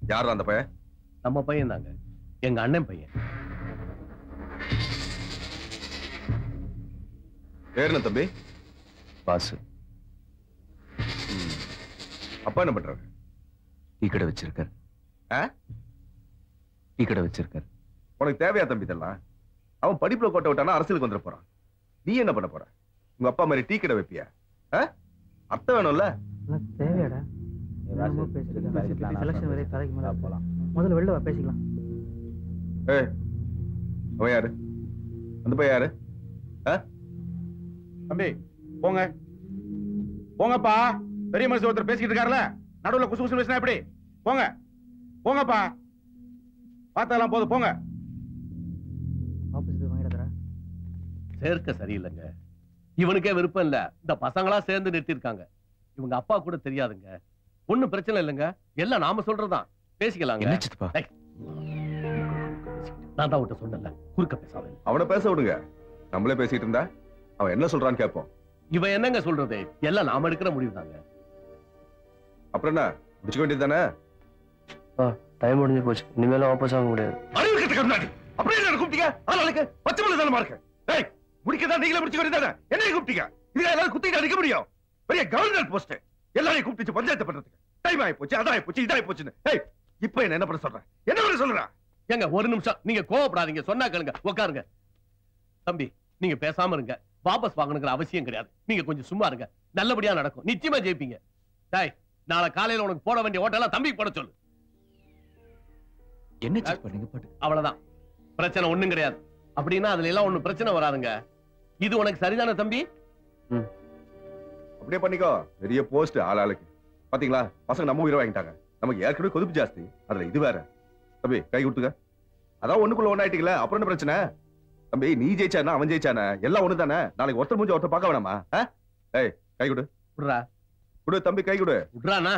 யார் அந்த பையன்? நம்ம பையன் தாங்க, எங்க அண்ணன் பையன். பேர் என்ன தம்பி? வாசு. அப்பா என்ன பண்றாரு? டீ கடை வச்சிருக்காரு. டீ கடை வச்சிருக்காரு. உனக்கு தேவையா தம்பி இதெல்லாம்? அவன் படிப்புல கோட்டை விட்டானா அரசியலுக்கு வந்துட போறான். நீ என்ன பண்ண போற? உங்க அப்பா மாதிரி டீ கடை வைப்பியா? அர்த்தம் வேணும்ல. தேவையாடா? முதல்ல வெளில பேசிக்கலாம். அவன் யாரு? அந்த பையன் யாரு? தம்பி போங்க போங்கப்பா. பெரிய மனுஷன் ஒருத்தர் பேசிக்கிட்டு இருக்காருல, நடுவுல குசு குசு பேசினா எப்படி? போங்க போங்கப்பா. பார்த்ததெல்லாம் போதும், போங்க. சேர்க்க சரியில்லைங்க. இவனுக்கே விருப்பம் இல்ல. இந்த பசங்களா சேர்ந்து நிறுத்திருக்காங்க. இவங்க அப்பா கூட தெரியாதுங்க. ஒண்ணும் பிரச்சனை இல்லைங்க. எல்லாம் நாம சொல்றதுதான். பேசிக்கலாங்க. நான் தான் விட்ட சொன்னல, குறுக்க பேசாத. அவனை பேச விடுங்க. நம்மளே பேசிட்டு இருந்தா அவன் என்ன சொல்றான்னு கேட்போம். இவன் என்னங்க சொல்றது? எல்லாம் நாம எடுக்கிற முடிவு தாங்க. அப்புறம் என்ன, முடிச்சுக்க வேண்டியது தானே? டைம் முடிஞ்சு போச்சு. இனிமேல வாபஸ் ஆக முடியாது. அப்படியே கூப்பிட்டீங்க? ஆளுக்கு பச்சை மலை தலைமா இருக்கு. முடிக்கதான் நீங்களே முடிச்சுக்க வேண்டியது தானே? என்னையும் கூப்பிட்டீங்க? இதுல எல்லாரும் குத்திட்டு அடிக்க முடியும்? பெரிய கவர்னர் போஸ்ட் எல்லாரையும் கூப்பிட்டு பஞ்சாயத்து பண்றதுக்கு டைம் ஆகி போச்சு, அதாயி போச்சு, இதாயி போச்சுன்னு. இப்ப என்ன பண்ண சொல்றேன்? என்ன பண்ண சொல்றேன்? ஏங்க ஒரு நிமிஷம், நீங்க கோவப்படாதீங்க. சொன்னா கேளுங்க. உட்காருங்க. தம்பி நீங்க பேசாம இருங்க. வாபஸ் வாங்கணுங்கிற அவசியம் கிடையாது. நீங்க கொஞ்சம் சும்மா இருங்க. நல்லபடியா நடக்கும். நிச்சயமா ஜெயிப்பீங்க. டேய், நாளை காலையில உனக்கு போட வேண்டிய ஓட்டெல்லாம் தம்பி போட சொல்லு. என்ன செக் பண்ணீங்க? அவ்வளவுதான். பிரச்சனை ஒண்ணும் கிடையாது. அப்படின்னா அதுல எல்லாம் ஒண்ணும் பிரச்சனை வராதுங்க. இது உனக்கு சரிதானே தம்பி? அப்படியே பண்ணிக்கோ. பெரிய போஸ்ட் ஆளாளுக்கு. பாத்தீங்களா, பசங்க நம்ம உயிரை வாங்கிட்டாங்க. நமக்கு ஏற்கனவே கொதிப்பு ஜாஸ்தி, அதுல இது வேற. தம்பி கை கொடுத்துக்க. அதான் ஒண்ணுக்குள்ள ஒண்ணாயிட்டீங்களா, அப்புறம் என்ன பிரச்சனை? தம்பி நீ ஜெயிச்சானா அவன் ஜெயிச்சானே எல்லாம் ஒண்ணு தானே. நாளைக்கு ஒருத்தர் முடிஞ்ச ஒருத்தர் பார்க்க வேணாமா? கை கொடு. குடுறா. குடு தம்பி, கை கொடு. குடுறானா?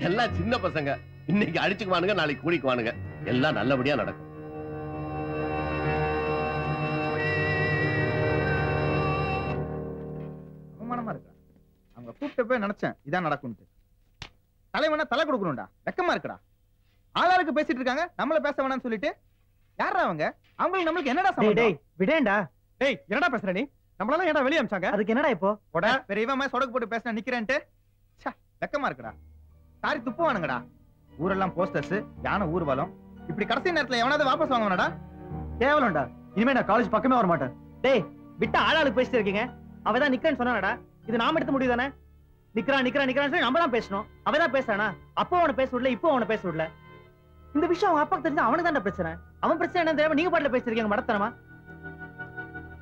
எல்லாம் சின்ன பசங்க. இன்னைக்கு அடிச்சுக்குவானுங்க, நாளைக்கு கூடிக்குவானுங்க. எல்லாம் நல்லபடியா நடக்கும். அவமானமா இருக்கா? அவங்க கூப்பிட்டு போய் நினைச்சேன் இதான் நடக்கும்னு. தலைவனா தலை கொடுக்கணும்டா. வெக்கமா இருக்குடா. ஆளாளுக்கு பேசிட்டு இருக்காங்க, நம்மள பேச வேணாம்னு சொல்லிட்டு. யாரா அவங்க? அவங்களுக்கு நம்மளுக்கு என்னடா சம்பந்தம்? டேய் விடேண்டா. டேய் என்னடா பேசுற நீ? நம்மளால ஏன்டா வெளிய அம்சாங்க? அதுக்கு என்னடா இப்போ? போடா. பெரியவமா சொடக்கு போட்டு பேசினா நிக்கிறேன்ட்டு. ச்சே, வெக்கமா இருக்குடா. சாரி துப்புவானுங்கடா. ஊரெல்லாம் போஸ்டர்ஸ், யானை ஊர்வலம். இப்படி கடைசி நேரத்துல எவனாவது வாபஸ் வாங்குவானடா? கேவலம்டா. இனிமே நான் காலேஜ் பக்கமே வர மாட்டேன். டேய் விட்டா ஆளாளுக்கு பேசிட்டு இருக்கீங்க. அவதான் நிக்கிறேன்னு சொன்னானடா. இது நாம எடுத்த முடிவு தானே? நிக்கிறான்னு சொல்லி நம்ம தான் பேசணும். அவதான் பேசுறானா? அப்போ அவனை பேச விடல, இப்போ அவனை பேச விடல. இந்த விஷயம் அவன் அப்பாக்கு தெரிஞ்சா அவனுக்கு தான் பிரச்சனை. அவன் பிரச்சனை என்ன தெரியாம நீங்க பாட்டுல பேசிருக்கீங்க மடத்தனமா.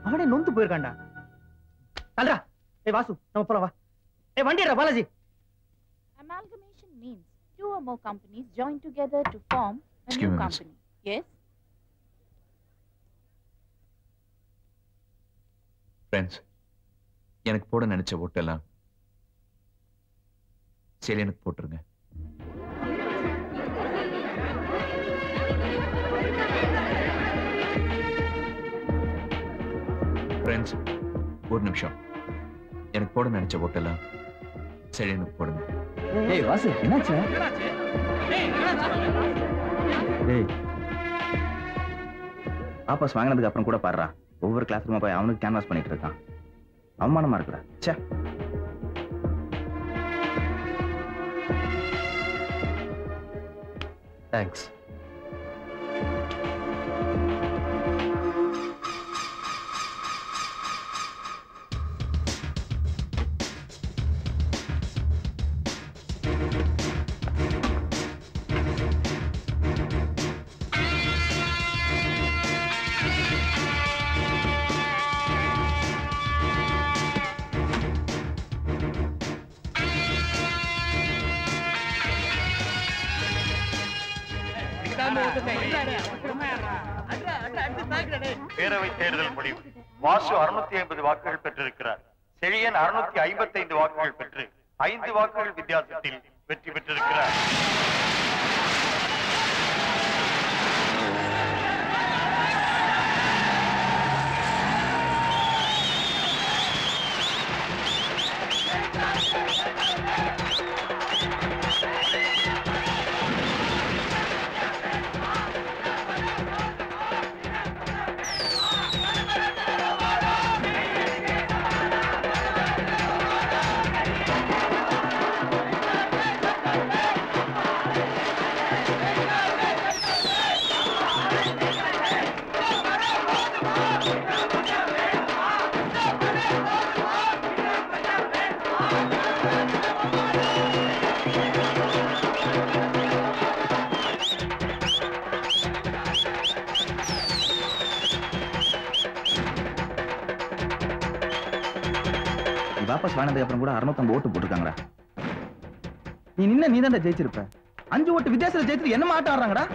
அவனே நொந்து போயிருக்கான்டா. அல்ரா. வாசு நம்ம போலாம் வா. வண்டிடா Balaji. Amalgamation means two or more companies join together to form a new company. Yes? Friends, எனக்கு போட நினைச்ச ஓட்டெல்லாம் சரி எனக்கு போட்டுருங்க. Friends, ஒரு நிமிஷம். எனக்கு போட நினைச்ச ஓட்டெல்லாம் சரி எனக்கு போடுங்க. ஏய் வாசு என்னாச்சு? ஏய் வாபஸ் வாங்கினதுக்கு அப்புறம் கூட பாடுறா. ஒவ்வொரு கிளாஸ் ரூமா போய் அவனுக்கு கேன்வாஸ் பண்ணிட்டு இருக்கான். அவமானமா இருக்குடா. ச்சே. தேங்க்ஸ். பேரவை தேர்தல் முடிவு. வாசு 650 வாக்குகள் பெற்றிருக்கிறார். செழியன் 655 வாக்குகள் பெற்று 5 வாக்குகள் வித்தியாசத்தில் வெற்றி பெற்றிருக்கிறார். வாபஸ் வாங்கினதுக்கு அப்புறம் கூட 650 ஓட்டு போட்டுருக்காங்கடா. நீ நின்ன நீ தான் ஜெயிச்சிருப்ப. 5 ஓட்டு வித்தியாசத்துல ஜெயிச்சு என்னமா ஆட்டம் ஆடுறாங்கடா?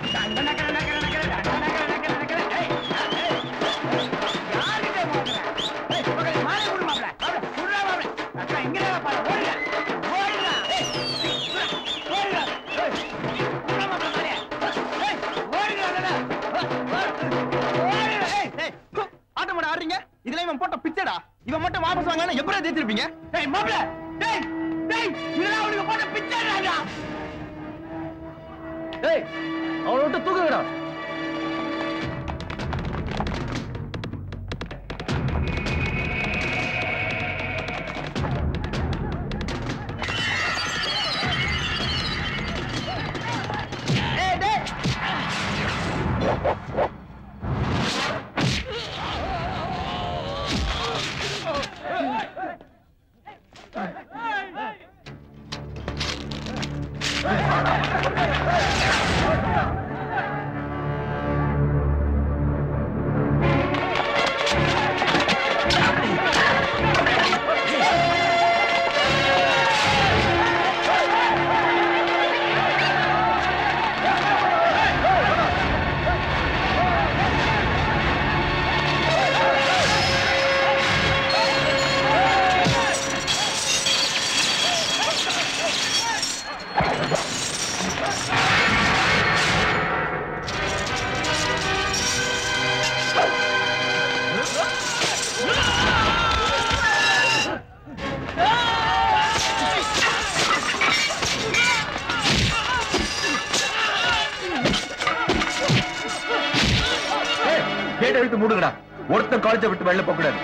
ஆட்டமாட ஆடுறீங்க. இதுல இவன் போட்ட பிச்சடா. இவன் மட்டும் வாபஸ் வாங்கினா எப்படியா ஜெயிச்சிருப்பீங்க? டேய் மாப்ள, டேய் டேய் இதெல்லாம் அவனுக்கு போட்ட பிச்சடா. டேய் அவளை விட்டு தூக்குங்கடா. மூடுங்கடா. ஒருத்தன் காலேஜை விட்டு வெளில போக கூடாது.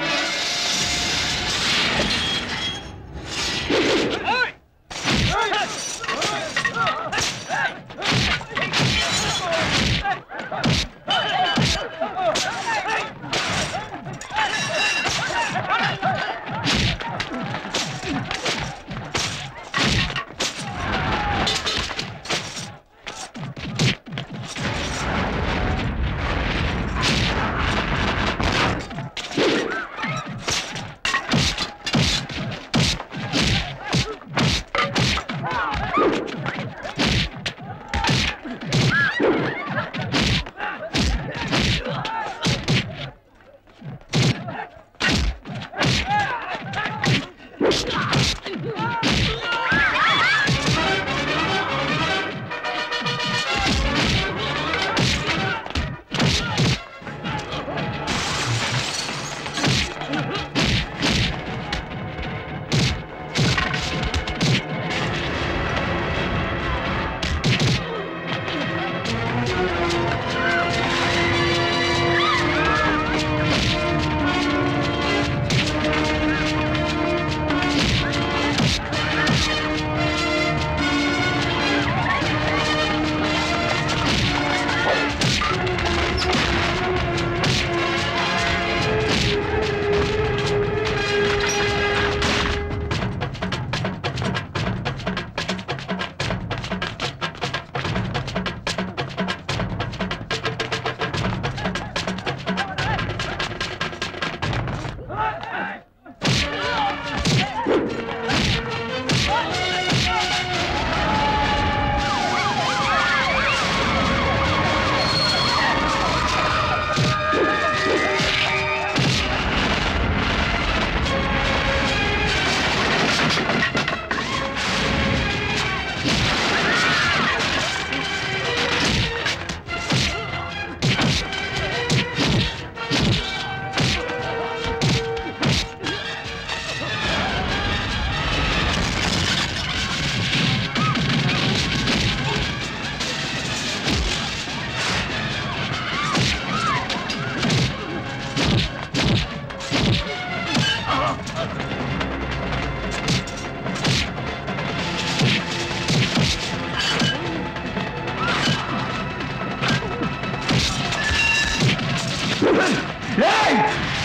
Hey!